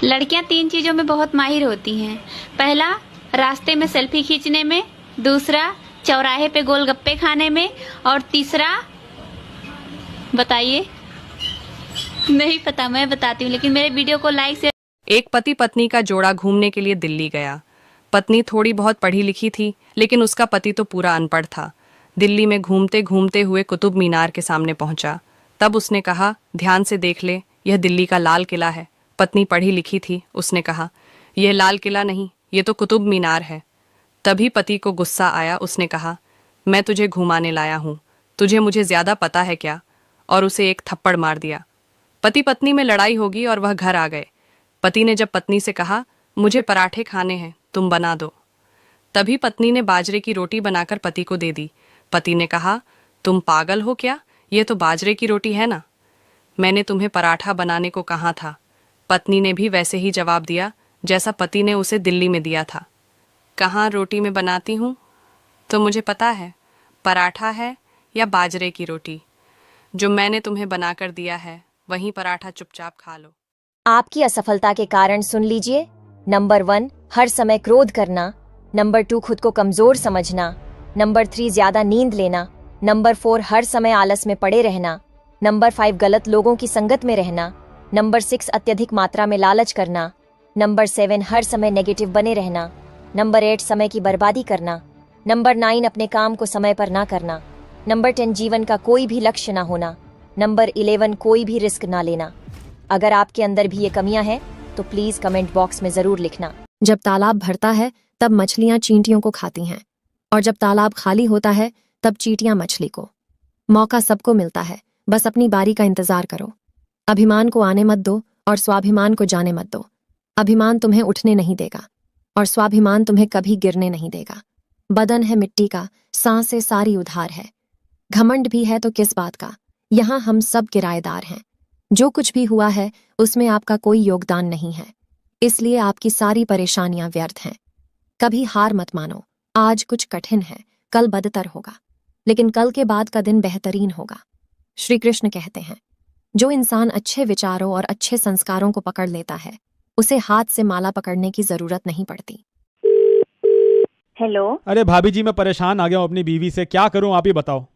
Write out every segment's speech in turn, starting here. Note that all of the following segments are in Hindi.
लड़कियां 3 चीजों में बहुत माहिर होती हैं। पहला, रास्ते में सेल्फी खींचने में, दूसरा, चौराहे पे गोलगप्पे खाने में, और तीसरा, बताइए। नहीं पता, मैं बताती हूँ, लेकिन मेरे वीडियो को लाइक से। एक पति पत्नी का जोड़ा घूमने के लिए दिल्ली गया। पत्नी थोड़ी बहुत पढ़ी लिखी थी, लेकिन उसका पति तो पूरा अनपढ़ था। दिल्ली में घूमते घूमते हुए कुतुब मीनार के सामने पहुंचा। तब उसने कहा, ध्यान से देख ले, यह दिल्ली का लाल किला है। पत्नी पढ़ी लिखी थी, उसने कहा, यह लाल किला नहीं, ये तो कुतुब मीनार है। तभी पति को गुस्सा आया। उसने कहा, मैं तुझे घुमाने लाया हूँ, तुझे मुझे ज्यादा पता है क्या? और उसे एक थप्पड़ मार दिया। पति पत्नी में लड़ाई होगी और वह घर आ गए। पति ने जब पत्नी से कहा, मुझे पराठे खाने हैं, तुम बना दो। तभी पत्नी ने बाजरे की रोटी बनाकर पति को दे दी। पति ने कहा, तुम पागल हो क्या? ये तो बाजरे की रोटी है ना, मैंने तुम्हें पराठा बनाने को कहा था। पत्नी ने भी वैसे ही जवाब दिया जैसा पति ने उसे दिल्ली में दिया था। कहाँ रोटी में बनाती हूँ तो मुझे पता है, पराठा है या बाजरे की रोटी। जो मैंने तुम्हें बनाकर दिया है वही पराठा चुपचाप खा लो। आपकी असफलता के कारण सुन लीजिए। नंबर 1, हर समय क्रोध करना। नंबर 2, खुद को कमजोर समझना। नंबर 3, ज्यादा नींद लेना। नंबर 4, हर समय आलस में पड़े रहना। नंबर 5, गलत लोगों की संगत में रहना। नंबर 6, अत्यधिक मात्रा में लालच करना। नंबर 7, हर समय नेगेटिव बने रहना। नंबर 8, समय की बर्बादी करना। नंबर 9, अपने काम को समय पर ना करना। नंबर 10, जीवन का कोई भी लक्ष्य ना होना। नंबर 11, कोई भी रिस्क ना लेना। अगर आपके अंदर भी ये कमियां हैं तो प्लीज कमेंट बॉक्स में जरूर लिखना। जब तालाब भरता है तब मछलियां चींटियों को खाती हैं, और जब तालाब खाली होता है तब चींटियां मछली को। मौका सबको मिलता है, बस अपनी बारी का इंतजार करो। अभिमान को आने मत दो और स्वाभिमान को जाने मत दो। अभिमान तुम्हें उठने नहीं देगा और स्वाभिमान तुम्हें कभी गिरने नहीं देगा। बदन है मिट्टी का, सांसें सारी उधार है। घमंड भी है तो किस बात का, यहाँ हम सब किराएदार हैं। जो कुछ भी हुआ है उसमें आपका कोई योगदान नहीं है, इसलिए आपकी सारी परेशानियां व्यर्थ हैं। कभी हार मत मानो। आज कुछ कठिन है, कल बदतर होगा, लेकिन कल के बाद का दिन बेहतरीन होगा। श्री कृष्ण कहते हैं, जो इंसान अच्छे विचारों और अच्छे संस्कारों को पकड़ लेता है उसे हाथ से माला पकड़ने की जरूरत नहीं पड़ती। हेलो। अरे भाभी जी, मैं परेशान आ गया हूँ अपनी बीवी से, क्या करूँ आप ही बताओ।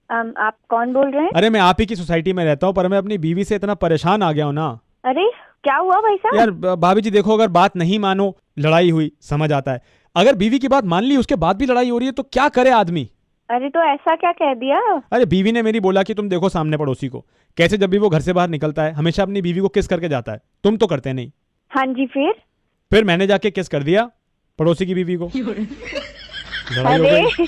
आप कौन बोल रहे हैं? अरे मैं आप ही की सोसाइटी में रहता हूँ, पर मैं अपनी बीवी से इतना परेशान आ गया हूँ ना। अरे क्या हुआ भाई साहब? यार भाभी जी देखो, अगर बात नहीं मानो, लड़ाई हुई समझ आता है, अगर बीवी की बात मान ली उसके बाद भी लड़ाई हो रही है तो क्या करे आदमी। अरे तो ऐसा क्या कह दिया? अरे बीवी ने मेरी बोला कि तुम देखो सामने पड़ोसी को, कैसे जब भी वो घर से बाहर निकलता है हमेशा अपनी बीवी को किस करके जाता है, तुम तो करते नहीं। हाँ जी, फिर मैंने जाके किस कर दिया पड़ोसी की बीवी को। लड़ाई हो गई।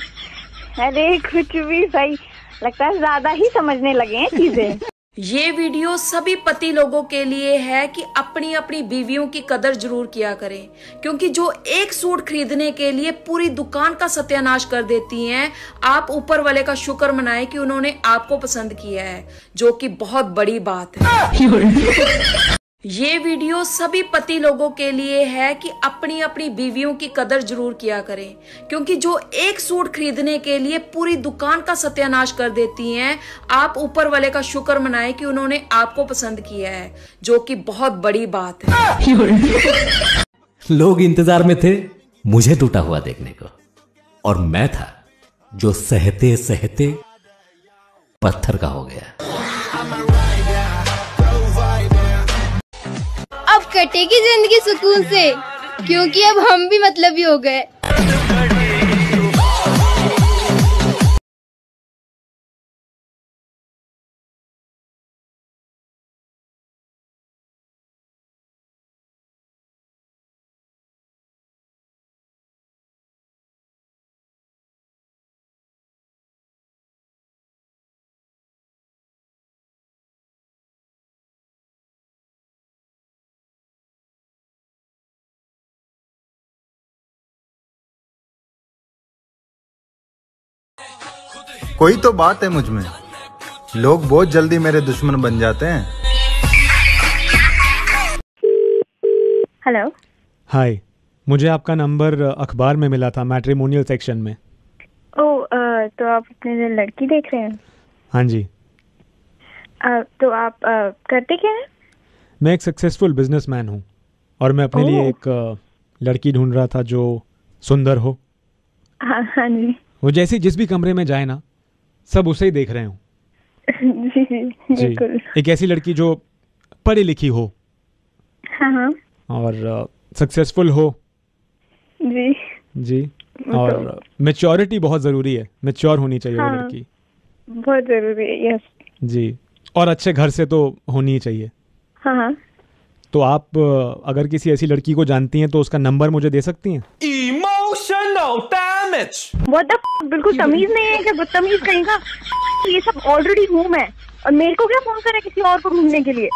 अरे कुछ भी भाई, लगता है ज्यादा ही समझने लगे हैं चीजें। ये वीडियो सभी पति लोगों के लिए है कि अपनी अपनी बीवियों की कदर जरूर किया करें, क्योंकि जो एक सूट खरीदने के लिए पूरी दुकान का सत्यानाश कर देती हैं, आप ऊपर वाले का शुक्र मनाएं कि उन्होंने आपको पसंद किया है, जो कि बहुत बड़ी बात है। ये वीडियो सभी पति लोगों के लिए है कि अपनी अपनी बीवियों की कदर जरूर किया करें, क्योंकि जो एक सूट खरीदने के लिए पूरी दुकान का सत्यानाश कर देती हैं, आप ऊपर वाले का शुक्र मनाएं कि उन्होंने आपको पसंद किया है, जो कि बहुत बड़ी बात है। लोग इंतजार में थे मुझे टूटा हुआ देखने को, और मैं था जो सहते सहते पत्थर का हो गया। अब कटेगी जिंदगी सुकून से, क्योंकि अब हम भी मतलबी हो गए। कोई तो बात है मुझ में, लोग बहुत जल्दी मेरे दुश्मन बन जाते हैं। हेलो। हाय, मुझे आपका नंबर अखबार में मिला था, मैट्रिमोनियल सेक्शन में। ओ, तो आप अपने लिए लड़की देख रहे हैं? हाँ जी। तो आप करते क्या हैं? मैं एक सक्सेसफुल बिजनेसमैन हूँ। और मैं अपने लिए एक लड़की ढूंढ रहा था जो सुंदर हो। हाँ हाँ जी। वो जैसे जिस भी कमरे में जाए ना, सब उसे ही देख रहे हो। जी जी बिल्कुल। एक ऐसी लड़की जो पढ़ी लिखी हो, हाँ हाँ और सक्सेसफुल हो। जी जी। और मैच्योरिटी बहुत ज़रूरी है, मैच्योर होनी चाहिए वो लड़की। बहुत ज़रूरी है। यस जी। और अच्छे घर से तो होनी ही चाहिए। हाँ हाँ। तो आप अगर किसी ऐसी लड़की को जानती हैं तो उसका नंबर मुझे दे सकती हैं? Emotional damage. What the बिल्कुल तमीज नहीं है कि बदतमीज कहीं का। ये सब ऑलरेडी हूँ मैं, और मेरे को क्या फोन करे किसी और को ढूंढने के लिए।